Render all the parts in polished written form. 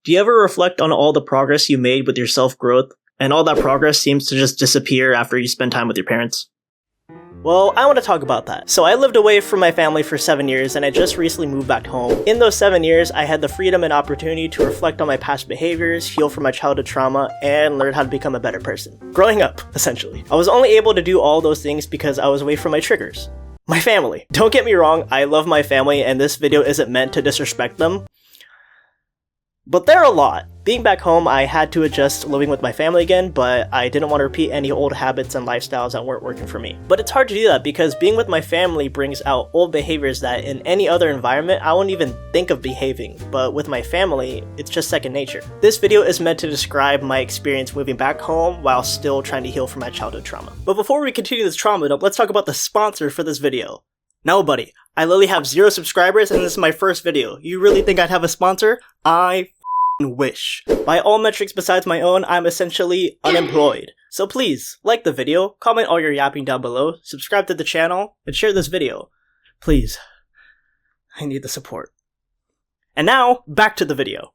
Do you ever reflect on all the progress you made with your self-growth, and all that progress seems to just disappear after you spend time with your parents? Well, I want to talk about that. So I lived away from my family for 7 years, and I just recently moved back home. In those 7 years, I had the freedom and opportunity to reflect on my past behaviors, heal from my childhood trauma, and learn how to become a better person. Growing up, essentially. I was only able to do all those things because I was away from my triggers. My family. Don't get me wrong, I love my family, and this video isn't meant to disrespect them. But they're a lot. Being back home, I had to adjust living with my family again, but I didn't want to repeat any old habits and lifestyles that weren't working for me. But it's hard to do that because being with my family brings out old behaviors that in any other environment, I wouldn't even think of behaving. But with my family, it's just second nature. This video is meant to describe my experience moving back home while still trying to heal from my childhood trauma. But before we continue this trauma dump, let's talk about the sponsor for this video. No, buddy. I literally have 0 subscribers and this is my first video. You really think I'd have a sponsor? I wish. By all metrics besides my own, I'm essentially unemployed. So please, like the video, comment all your yapping down below, subscribe to the channel, and share this video. Please. I need the support. And now, back to the video.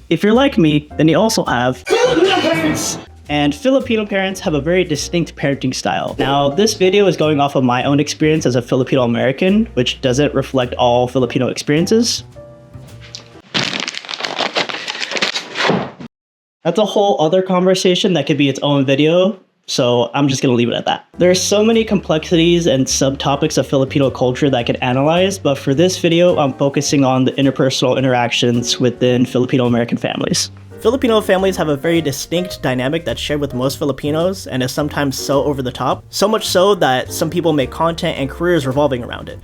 If you're like me, then you also have Filipino parents! And Filipino parents have a very distinct parenting style. Now, this video is going off of my own experience as a Filipino American, which doesn't reflect all Filipino experiences. That's a whole other conversation that could be its own video, so I'm just gonna leave it at that. There's so many complexities and subtopics of Filipino culture that I could analyze, but for this video, I'm focusing on the interpersonal interactions within Filipino-American families. Filipino families have a very distinct dynamic that's shared with most Filipinos and is sometimes so over the top, so much so that some people make content and careers revolving around it.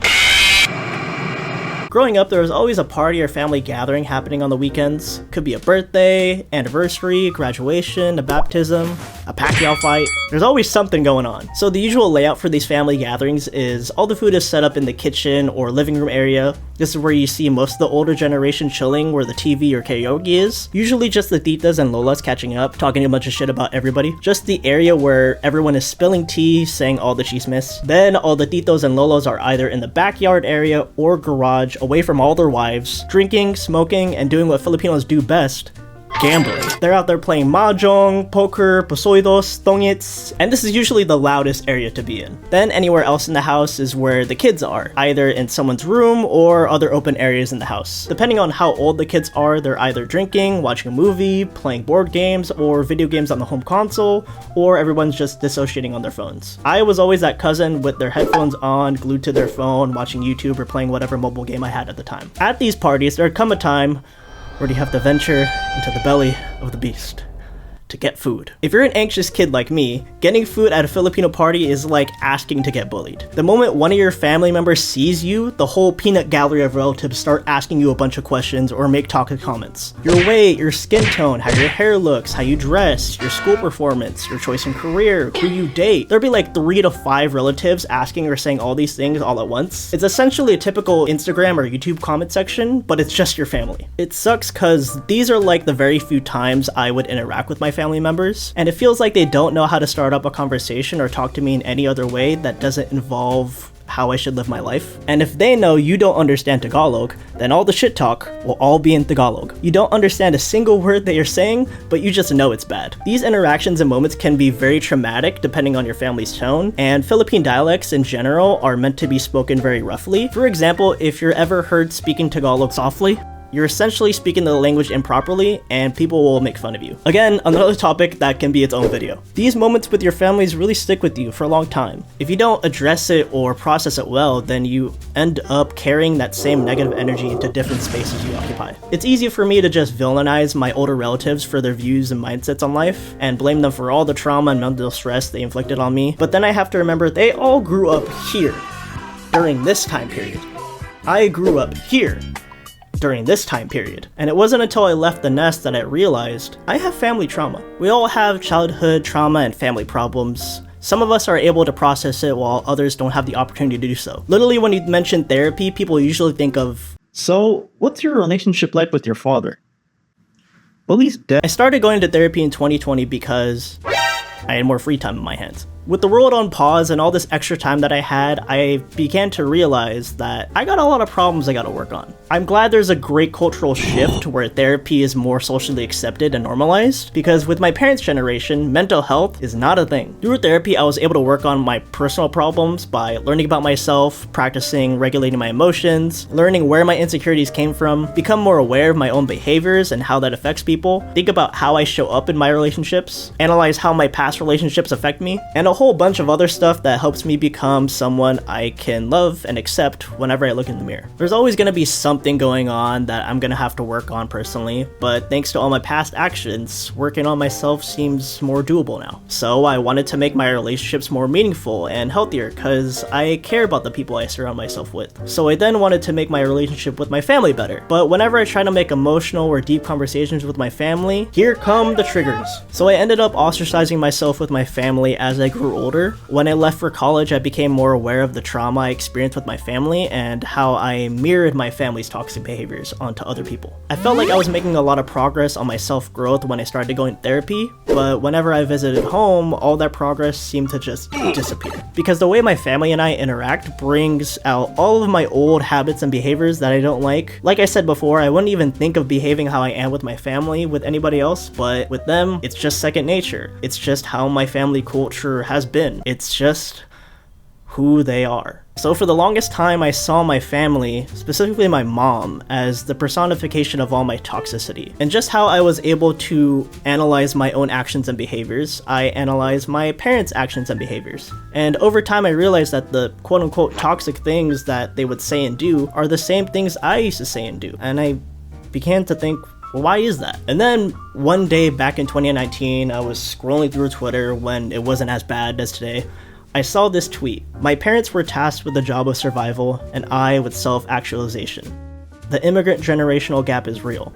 Growing up, there was always a party or family gathering happening on the weekends. Could be a birthday, anniversary, graduation, a baptism, a Pacquiao fight. There's always something going on. So the usual layout for these family gatherings is all the food is set up in the kitchen or living room area. This is where you see most of the older generation chilling where the TV or karaoke is. Usually just the titas and lolas catching up, talking a bunch of shit about everybody. Just the area where everyone is spilling tea, saying all the chismes. Then all the titos and lolos are either in the backyard area or garage, away from all their wives, drinking, smoking, and doing what Filipinos do best, gambling. They're out there playing mahjong, poker, pasoidos, tongits, and this is usually the loudest area to be in. Then anywhere else in the house is where the kids are, either in someone's room or other open areas in the house. Depending on how old the kids are, they're either drinking, watching a movie, playing board games, or video games on the home console, or everyone's just dissociating on their phones. I was always that cousin with their headphones on, glued to their phone, watching YouTube or playing whatever mobile game I had at the time. At these parties, there'd come a time where you have to venture into the belly of the beast to get food. If you're an anxious kid like me, getting food at a Filipino party is like asking to get bullied. The moment one of your family members sees you, the whole peanut gallery of relatives start asking you a bunch of questions or make toxic comments. Your weight, your skin tone, how your hair looks, how you dress, your school performance, your choice in career, who you date. There'll be like 3 to 5 relatives asking or saying all these things all at once. It's essentially a typical Instagram or YouTube comment section, but it's just your family. It sucks cause these are like the very few times I would interact with my family members, and it feels like they don't know how to start up a conversation or talk to me in any other way that doesn't involve how I should live my life. And if they know you don't understand Tagalog, then all the shit talk will all be in Tagalog. You don't understand a single word that you're saying, but you just know it's bad. These interactions and moments can be very traumatic depending on your family's tone, and Philippine dialects in general are meant to be spoken very roughly. For example, if you're ever heard speaking Tagalog softly, you're essentially speaking the language improperly and people will make fun of you. Again, another topic that can be its own video. These moments with your families really stick with you for a long time. If you don't address it or process it well, then you end up carrying that same negative energy into different spaces you occupy. It's easy for me to just villainize my older relatives for their views and mindsets on life and blame them for all the trauma and mental stress they inflicted on me, but then I have to remember they all grew up here during this time period. I grew up here during this time period. And it wasn't until I left the nest that I realized I have family trauma. We all have childhood trauma and family problems. Some of us are able to process it while others don't have the opportunity to do so. Literally, when you mention therapy, people usually think of, so what's your relationship like with your father? Well, he's dead. I started going to therapy in 2020 because I had more free time in my hands. With the world on pause and all this extra time that I had, I began to realize that I got a lot of problems I gotta work on. I'm glad there's a great cultural shift where therapy is more socially accepted and normalized, because with my parents' generation, mental health is not a thing. Through therapy, I was able to work on my personal problems by learning about myself, practicing regulating my emotions, learning where my insecurities came from, become more aware of my own behaviors and how that affects people, think about how I show up in my relationships, analyze how my past relationships affect me, and a whole bunch of other stuff that helps me become someone I can love and accept whenever I look in the mirror. There's always gonna be something going on that I'm gonna have to work on personally, but thanks to all my past actions, working on myself seems more doable now. So I wanted to make my relationships more meaningful and healthier because I care about the people I surround myself with. So I then wanted to make my relationship with my family better. But whenever I try to make emotional or deep conversations with my family, here come the triggers. So I ended up ostracizing myself with my family as I grew older. When I left for college, I became more aware of the trauma I experienced with my family and how I mirrored my family's toxic behaviors onto other people. I felt like I was making a lot of progress on my self-growth when I started going to therapy, but whenever I visited home, all that progress seemed to just disappear. Because the way my family and I interact brings out all of my old habits and behaviors that I don't like. Like I said before, I wouldn't even think of behaving how I am with my family with anybody else, but with them, it's just second nature. It's just how my family culture has been. It's just who they are. So for the longest time, I saw my family, specifically my mom, as the personification of all my toxicity. And just how I was able to analyze my own actions and behaviors, I analyzed my parents' actions and behaviors. And over time, I realized that the quote-unquote toxic things that they would say and do are the same things I used to say and do. And I began to think, well, why is that? And then one day back in 2019, I was scrolling through Twitter when it wasn't as bad as today. I saw this tweet. My parents were tasked with the job of survival, and I with self-actualization. The immigrant generational gap is real.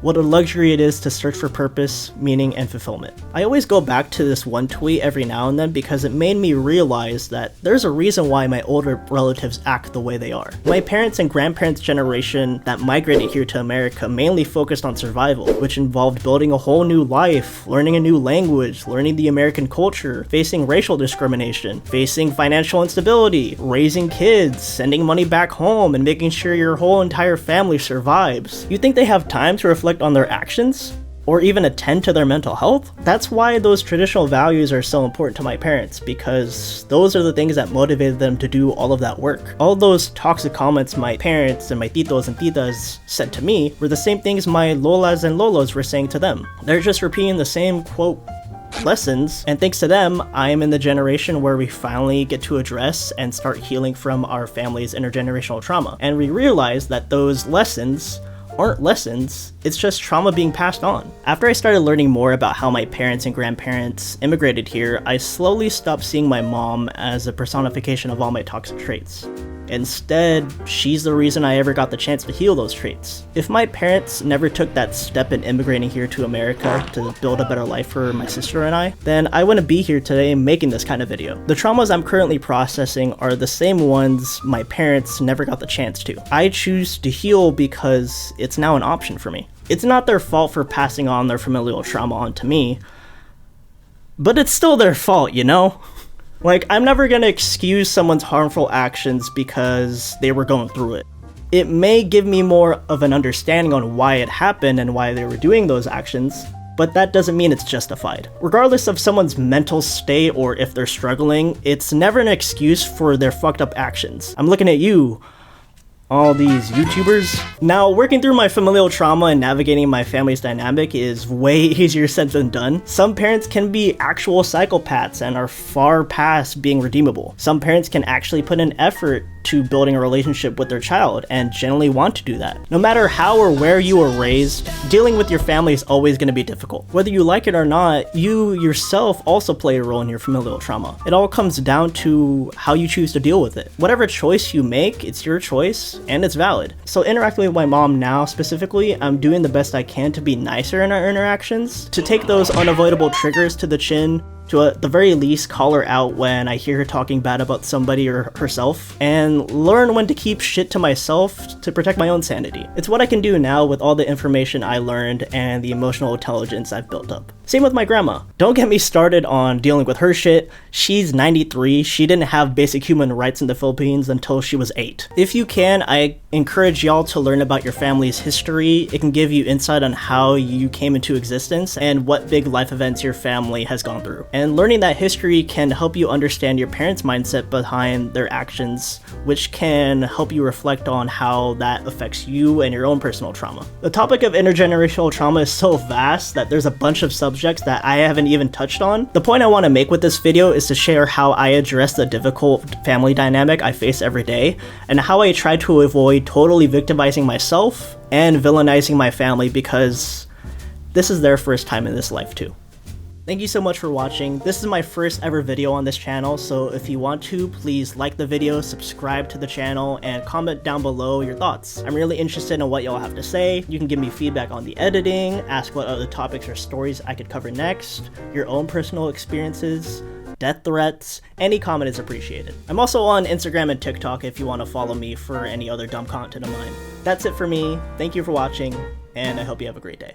What a luxury it is to search for purpose, meaning, and fulfillment. I always go back to this one tweet every now and then because it made me realize that there's a reason why my older relatives act the way they are. My parents' and grandparents' generation that migrated here to America mainly focused on survival, which involved building a whole new life, learning a new language, learning the American culture, facing racial discrimination, facing financial instability, raising kids, sending money back home, and making sure your whole entire family survives. You think they have time to reflect on their actions? Or even attend to their mental health? That's why those traditional values are so important to my parents, because those are the things that motivated them to do all of that work. All those toxic comments my parents and my titos and titas said to me were the same things my lolas and lolos were saying to them. They're just repeating the same, quote, lessons, and thanks to them, I am in the generation where we finally get to address and start healing from our family's intergenerational trauma. And we realize that those lessons aren't lessons, it's just trauma being passed on. After I started learning more about how my parents and grandparents immigrated here, I slowly stopped seeing my mom as a personification of all my toxic traits. Instead, she's the reason I ever got the chance to heal those traits. If my parents never took that step in immigrating here to America to build a better life for my sister and I, then I wouldn't be here today making this kind of video. The traumas I'm currently processing are the same ones my parents never got the chance to. I choose to heal because it's now an option for me. It's not their fault for passing on their familial trauma onto me, but it's still their fault, you know? Like, I'm never gonna excuse someone's harmful actions because they were going through it. It may give me more of an understanding on why it happened and why they were doing those actions, but that doesn't mean it's justified. Regardless of someone's mental state or if they're struggling, it's never an excuse for their fucked up actions. I'm looking at you, all these YouTubers. Now, working through my familial trauma and navigating my family's dynamic is way easier said than done. Some parents can be actual psychopaths and are far past being redeemable. Some parents can actually put an effort to building a relationship with their child and generally want to do that. No matter how or where you were raised, dealing with your family is always going to be difficult. Whether you like it or not, you yourself also play a role in your familial trauma. It all comes down to how you choose to deal with it. Whatever choice you make, it's your choice and it's valid. So interacting with my mom now specifically, I'm doing the best I can to be nicer in our interactions, to take those unavoidable triggers to the chin, To at the very least, call her out when I hear her talking bad about somebody or herself, and learn when to keep shit to myself to protect my own sanity. It's what I can do now with all the information I learned and the emotional intelligence I've built up. Same with my grandma. Don't get me started on dealing with her shit. She's 93, she didn't have basic human rights in the Philippines until she was 8. If you can, I encourage y'all to learn about your family's history. It can give you insight on how you came into existence and what big life events your family has gone through. And learning that history can help you understand your parents' mindset behind their actions, which can help you reflect on how that affects you and your own personal trauma. The topic of intergenerational trauma is so vast that there's a bunch of subjects that I haven't even touched on. The point I want to make with this video is to share how I address the difficult family dynamic I face every day, and how I try to avoid totally victimizing myself and villainizing my family, because this is their first time in this life too. Thank you so much for watching. This is my first ever video on this channel, so if you want to, please like the video, subscribe to the channel, and comment down below your thoughts. I'm really interested in what y'all have to say. You can give me feedback on the editing, ask what other topics or stories I could cover next, your own personal experiences, death threats. Any comment is appreciated. I'm also on Instagram and TikTok if you want to follow me for any other dumb content of mine. That's it for me. Thank you for watching, and I hope you have a great day.